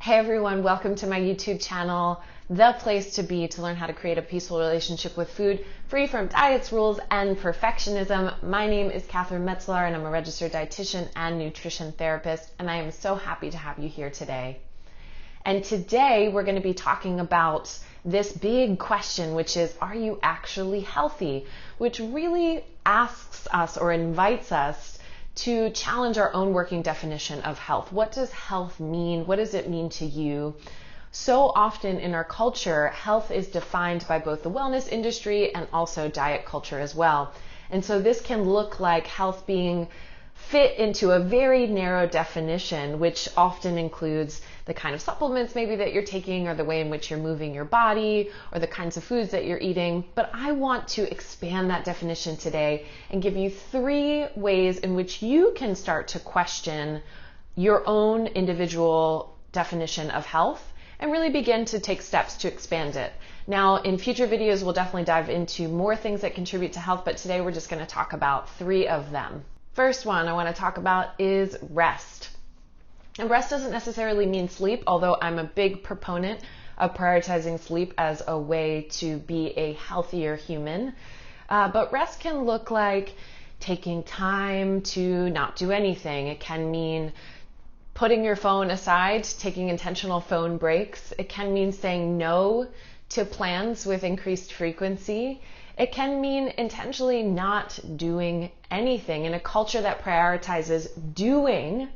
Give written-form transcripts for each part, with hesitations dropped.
Hey everyone, welcome to my YouTube channel, the place to be to learn how to create a peaceful relationship with food, free from diets, rules, and perfectionism. My name is Katherine Metzelaar and I'm a registered dietitian and nutrition therapist, and I am so happy to have you here today. And today we're going to be talking about this big question, which is, are you actually healthy? Which really asks us or invites us to challenge our own working definition of health. What does health mean? What does it mean to you? So often in our culture, health is defined by both the wellness industry and also diet culture as well. And so this can look like health being fit into a very narrow definition, which often includes the kind of supplements maybe that you're taking, or the way in which you're moving your body, or the kinds of foods that you're eating. But I want to expand that definition today and give you 3 ways in which you can start to question your own individual definition of health and really begin to take steps to expand it. Now, in future videos, we'll definitely dive into more things that contribute to health, but today we're just going to talk about 3 of them. First one I want to talk about is rest. And rest doesn't necessarily mean sleep, although I'm a big proponent of prioritizing sleep as a way to be a healthier human. But rest can look like taking time to not do anything. It can mean putting your phone aside, taking intentional phone breaks. It can mean saying no to plans with increased frequency. It can mean intentionally not doing anything. In a culture that prioritizes doing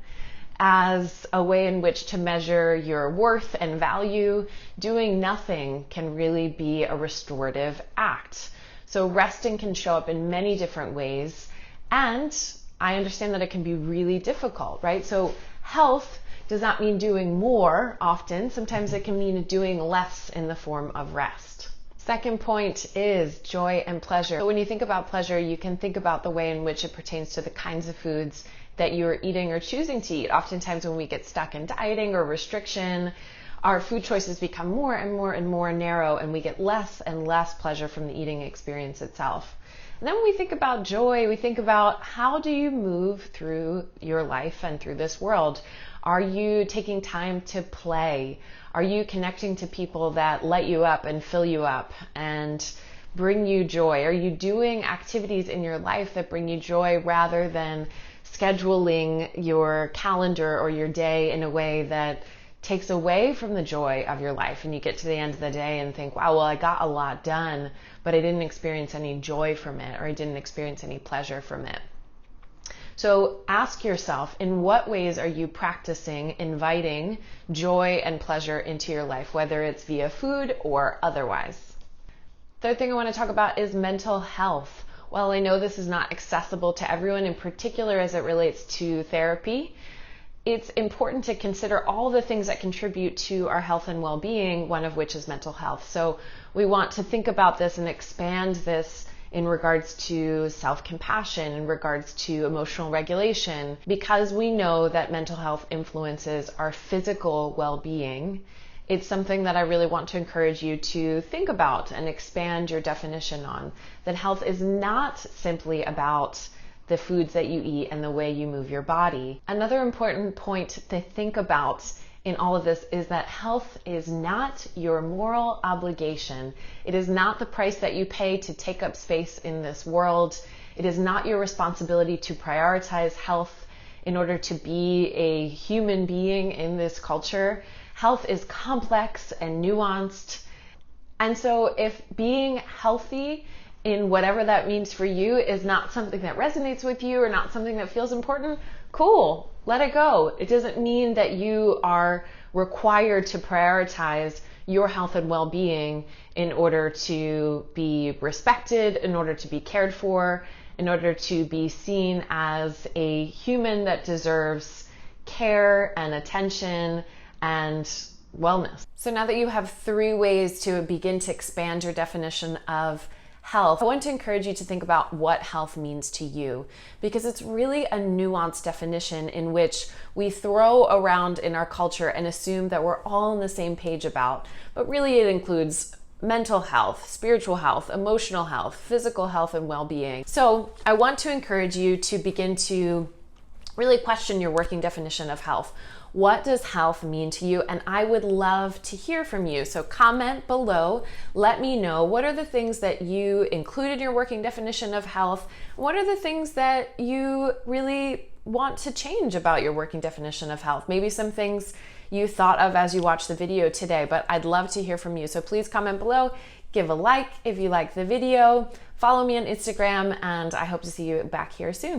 as a way in which to measure your worth and value, doing nothing can really be a restorative act. So resting can show up in many different ways, and I understand that it can be really difficult, right? So health does not mean doing more often. Sometimes it can mean doing less in the form of rest. Second point is joy and pleasure. So when you think about pleasure, you can think about the way in which it pertains to the kinds of foods that you're eating or choosing to eat. Oftentimes when we get stuck in dieting or restriction, our food choices become more and more and more narrow, and we get less and less pleasure from the eating experience itself. And then when we think about joy, we think about, how do you move through your life and through this world? Are you taking time to play? Are you connecting to people that light you up and fill you up and bring you joy? Are you doing activities in your life that bring you joy, rather than scheduling your calendar or your day in a way that takes away from the joy of your life, and you get to the end of the day and think, wow, well, I got a lot done, but I didn't experience any joy from it, or I didn't experience any pleasure from it. So ask yourself, in what ways are you practicing inviting joy and pleasure into your life, whether it's via food or otherwise? Third thing I want to talk about is mental health. While I know this is not accessible to everyone, in particular as it relates to therapy, it's important to consider all the things that contribute to our health and well-being, one of which is mental health. So we want to think about this and expand this in regards to self-compassion, in regards to emotional regulation, because we know that mental health influences our physical well-being. It's something that I really want to encourage you to think about and expand your definition on. That health is not simply about the foods that you eat and the way you move your body. Another important point to think about in all of this is that health is not your moral obligation. It is not the price that you pay to take up space in this world. It is not your responsibility to prioritize health in order to be a human being in this culture. Health is complex and nuanced. And so if being healthy in whatever that means for you is not something that resonates with you, or not something that feels important, cool, let it go. It doesn't mean that you are required to prioritize your health and well-being in order to be respected, in order to be cared for, in order to be seen as a human that deserves care and attention and wellness. So now that you have 3 ways to begin to expand your definition of health, I want to encourage you to think about what health means to you, because it's really a nuanced definition in which we throw around in our culture and assume that we're all on the same page about, but really it includes mental health, spiritual health, emotional health, physical health, and well-being. So I want to encourage you to begin to really question your working definition of health. What does health mean to you? And I would love to hear from you. So comment below. Let me know, what are the things that you include in your working definition of health? What are the things that you really want to change about your working definition of health? Maybe some things you thought of as you watched the video today, but I'd love to hear from you. So please comment below, give a like if you like the video, follow me on Instagram, and I hope to see you back here soon.